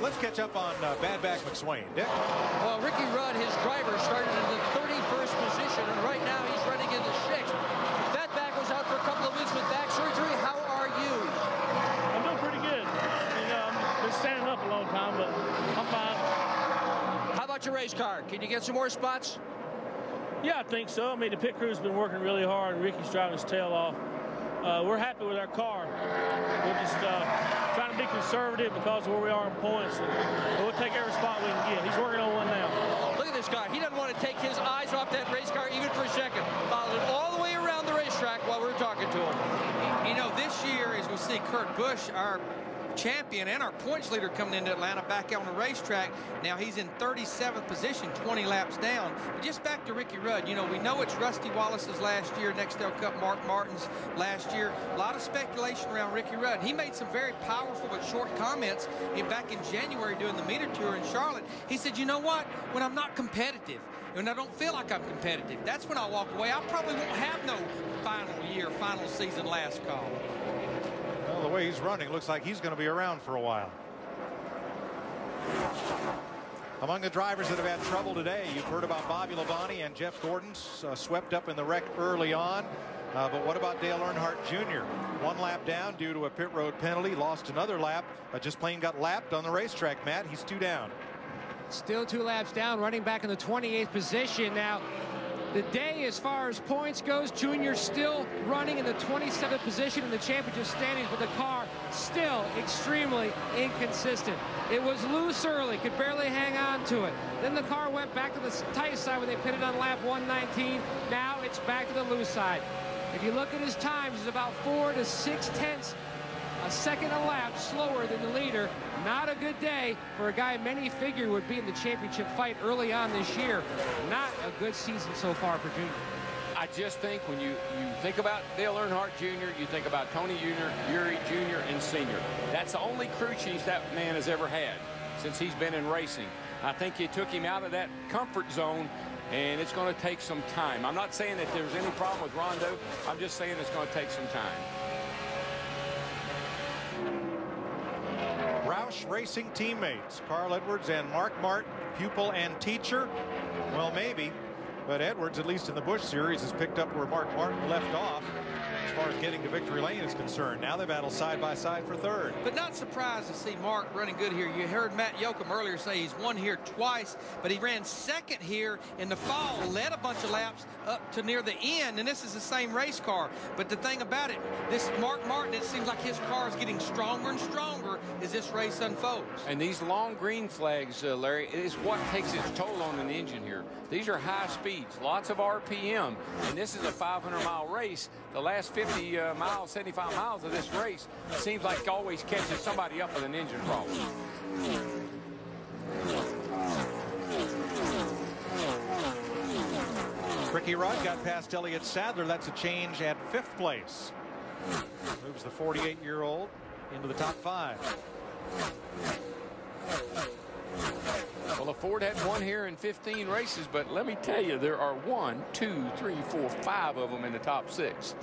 Let's catch up on Bad Back McSwain. Dick? Well, Ricky Rudd, his driver, started in the 31st position, and right now he's running in the 6th. That back was out for a couple of weeks with back surgery. How are you? I'm doing pretty good. You know, I've been standing up a long time, but I'm fine. How about your race car? Can you get some more spots? Yeah, I think so. I mean, the pit crew's been working really hard, and Ricky's driving his tail off. We're happy with our car. We're just trying to be conservative because of where we are in points. And we'll take every spot we can get. He's working on one now. Look at this guy. He doesn't want to take his eyes off that race car even for a second. Followed it all the way around the racetrack while we were talking to him. You know, this year, as we see Kurt Busch, our champion and our points leader coming into Atlanta back on the racetrack. Now he's in 37th position, 20 laps down. But just back to Ricky Rudd, you know, we know it's Rusty Wallace's last year, Nextel Cup Mark Martin's last year. A lot of speculation around Ricky Rudd. He made some very powerful but short comments back in January doing the meter tour in Charlotte. He said, you know what, when I'm not competitive, when I don't feel like I'm competitive, that's when I walk away. I probably won't have no final season last call. Well, the way he's running, looks like he's going to be around for a while. Among the drivers that have had trouble today, you've heard about Bobby Labonte and Jeff Gordon swept up in the wreck early on. But what about Dale Earnhardt Jr.? 1 lap down due to a pit road penalty, lost another lap, just plain got lapped on the racetrack, Matt. He's 2 down. Still 2 laps down, running back in the 28th position. Now, the day as far as points goes, Junior still running in the 27th position in the championship standings, but the car still extremely inconsistent. It was loose early, could barely hang on to it. Then the car went back to the tight side when they pitted on lap 119. Now it's back to the loose side. If you look at his times, it's about 4 to 6/10 a second a lap slower than the leader. Not a good day for a guy many figured would be in the championship fight early on this year. Not a good season so far for Junior. I just think when you think about Dale Earnhardt Jr., you think about Tony Jr., Yuri Jr., and Sr. That's the only crew chief that man has ever had since he's been in racing. I think you took him out of that comfort zone, and it's going to take some time. I'm not saying that there's any problem with Rondo. I'm just saying it's going to take some time. Roush Racing teammates, Carl Edwards and Mark Martin, pupil and teacher. Well, maybe, but Edwards, at least in the Busch Series, has picked up where Mark Martin left off as far as getting to victory lane is concerned. Now they battle side by side for 3rd. But not surprised to see Mark running good here. You heard Matt Yoakum earlier say he's won here twice, but he ran 2nd here in the fall, led a bunch of laps up to near the end, and this is the same race car. But the thing about it, this Mark Martin, it seems like his car is getting stronger and stronger as this race unfolds. And these long green flags, Larry, is what takes its toll on an engine here. These are high speeds, lots of RPM, and this is a 500-mile race. The last 50 miles, 75 miles of this race seems like always catches somebody up with an engine problem. Ricky Rudd got past Elliott Sadler. That's a change at 5th place. Moves the 48-year-old into the top 5. Well, the Ford had won here in 15 races, but let me tell you, there are 1, 2, 3, 4, 5 of them in the top 6.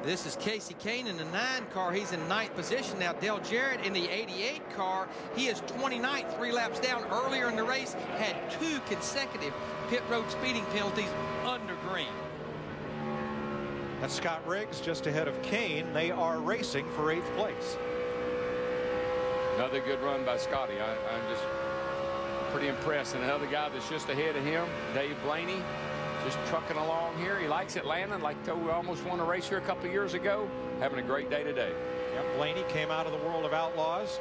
This is Casey Kane in the 9 car. He's in 9th position now. Dale Jarrett in the 88 car. He is 29th, 3 laps down. Earlier in the race, had 2 consecutive pit road speeding penalties under green. That's Scott Riggs just ahead of Kane. They are racing for 8th place. Another good run by Scotty. I'm just pretty impressed. And another guy that's just ahead of him, Dave Blaney, just trucking along here. He likes Atlanta, like we almost won a race here a couple of years ago. Having a great day today. Yep, Blaney came out of the world of outlaws,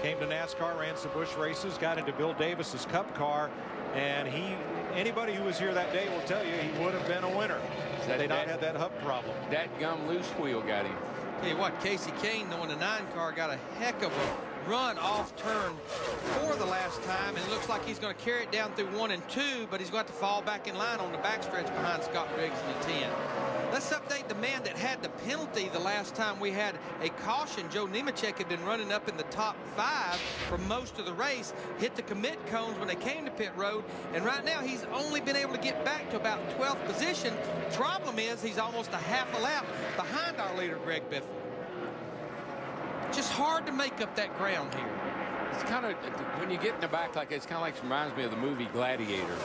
came to NASCAR, ran some Busch races, got into Bill Davis's Cup car, and anybody who was here that day will tell you he would have been a winner. They not had that hub problem. That gum loose wheel got him. Tell you what, Casey Kane, though, in the 9 car, got a heck of a run off turn 4 the last time, and it looks like he's going to carry it down through 1 and 2, but he's going to fall back in line on the backstretch behind Scott Riggs in the 10. Let's update the man that had the penalty the last time we had a caution. Joe Nemechek had been running up in the top 5 for most of the race, hit the commit cones when they came to pit road, and right now he's only been able to get back to about 12th position. Problem is he's almost a half a lap behind our leader, Greg Biffle. Just hard to make up that ground here. It's kind of, when you get in the back like it's kind of like, reminds me of the movie Gladiator.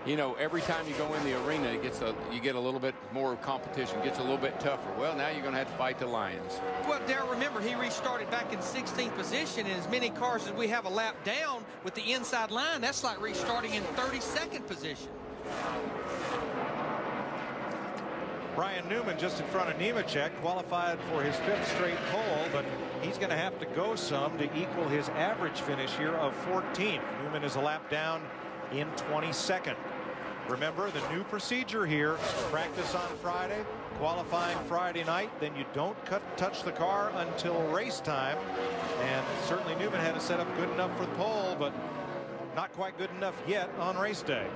You know, every time you go in the arena, you get a little bit more competition, gets a little bit tougher. Well, now you're going to have to fight the Lions. Well, Darrell, remember, he restarted back in 16th position, and as many cars as we have a lap down with the inside line, that's like restarting in 32nd position. Brian Newman just in front of Nemechek, qualified for his 5th straight pole, but he's going to have to go some to equal his average finish here of 14th. Newman is a lap down in 22nd. Remember the new procedure here: practice on Friday, qualifying Friday night, then you don't touch the car until race time. And certainly Newman had it set up good enough for the pole, but not quite good enough yet on race day.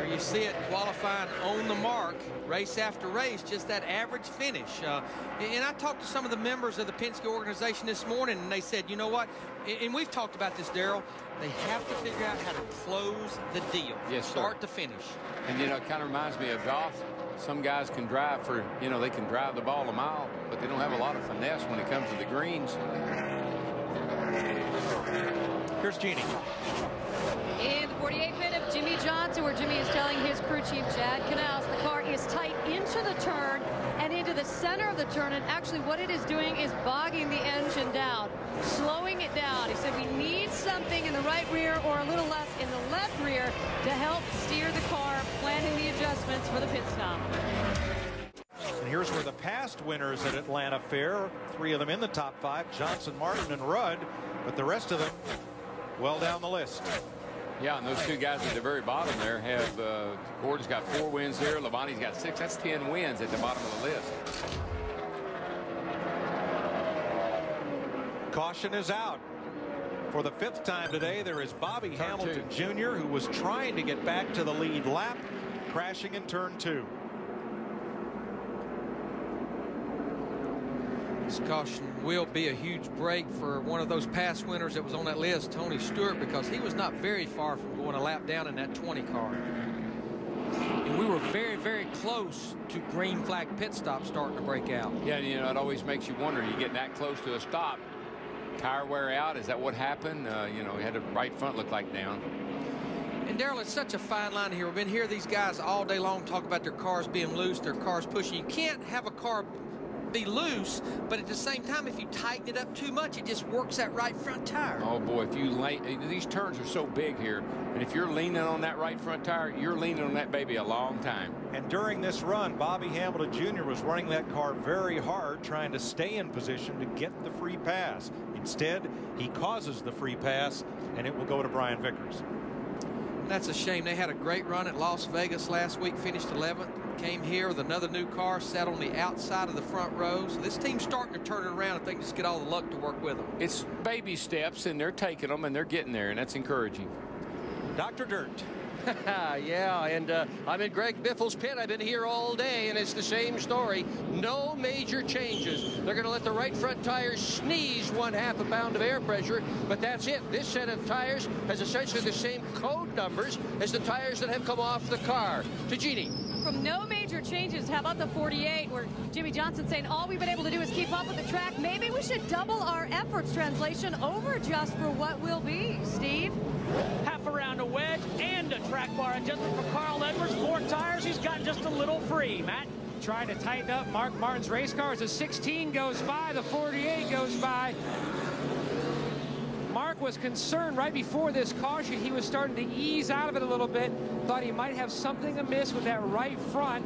You see it qualifying on the mark, race after race, just that average finish. And I talked to some of the members of the Penske organization this morning, and they said, you know what, and we've talked about this, Darrell, they have to figure out how to close the deal, yes, start to finish. And, you know, it kind of reminds me of golf. Some guys can drive for, you know, they can drive the ball a mile, but they don't have a lot of finesse when it comes to the greens. Here's Jeannie. In the 48th minute of Jimmy Johnson, where Jimmy is telling his crew chief, Chad Canals, the car is tight into the turn and into the center of the turn. And actually what it is doing is bogging the engine down, slowing it down. He said we need something in the right rear or a little less in the left rear to help steer the car, planning the adjustments for the pit stop. And here's where the past winners at Atlanta Fair, 3 of them in the top 5, Johnson, Martin, and Rudd, but the rest of them well down the list. Yeah, and those 2 guys at the very bottom there have, Gordon's got 4 wins there, Labonte's got 6. That's 10 wins at the bottom of the list. Caution is out. For the 5th time today, there is Bobby Hamilton Jr., who was trying to get back to the lead lap, crashing in turn 2. This caution will be a huge break for one of those past winners that was on that list, Tony Stewart, because he was not very far from going a lap down in that 20 car. And we were very, very close to green flag pit stop starting to break out. Yeah, you know, it always makes you wonder, you get that close to a stop, tire wear out, is that what happened? You know, he had the right front look like down. And Darrell, it's such a fine line here. We've been hearing these guys all day long talk about their cars being loose, their cars pushing. You can't have a car be loose, but at the same time, if you tighten it up too much, it just works that right front tire. Oh boy, if you these turns are so big here, and if you're leaning on that right front tire, you're leaning on that baby a long time. And during this run, Bobby Hamilton Jr. was running that car very hard, trying to stay in position to get the free pass. Instead, he causes the free pass, and it will go to Brian Vickers. And that's a shame. They had a great run at Las Vegas last week, finished 11th. Came here with another new car, sat on the outside of the front row. So this team's starting to turn it around if they can just get all the luck to work with them. It's baby steps, and they're taking them, and they're getting there, and that's encouraging. Dr. Dirt. Yeah, and I'm in Greg Biffle's pit. I've been here all day, and it's the same story. No major changes. They're going to let the right front tires sneeze 1/2 a pound of air pressure, but that's it. This set of tires has essentially the same code numbers as the tires that have come off the car. To Jeannie. From no major changes, how about the 48, where Jimmy Johnson saying all we've been able to do is keep up with the track? Maybe we should double our efforts. Translation, over just for what will be. Steve? Half around a wedge and a track bar adjustment for Carl Edwards. 4 tires, he's got just a little free. Matt? Trying to tighten up Mark Martin's race car as the 16 goes by, the 48 goes by. Mark was concerned right before this caution. He was starting to ease out of it a little bit. Thought he might have something amiss with that right front.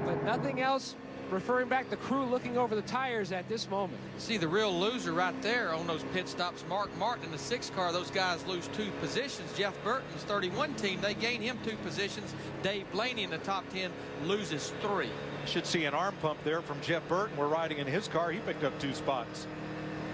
But nothing else. Referring back the crew looking over the tires at this moment. See the real loser right there on those pit stops. Mark Martin in the 6 car. Those guys lose 2 positions. Jeff Burton's 31 team, they gain him 2 positions. Dave Blaney in the top 10 loses 3. Should see an arm pump there from Jeff Burton. We're riding in his car. He picked up 2 spots.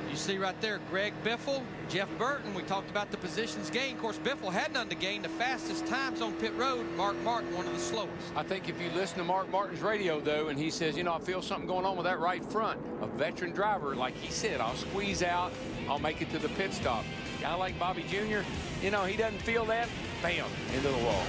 You see right there, Greg Biffle, Jeff Burton. We talked about the positions gained. Of course, Biffle had none to gain. The fastest times on pit road. Mark Martin, one of the slowest. I think if you listen to Mark Martin's radio, though, and he says, you know, I feel something going on with that right front. A veteran driver, like he said, I'll squeeze out. I'll make it to the pit stop. Guy like Bobby Jr., you know, he doesn't feel that. Bam, into the wall.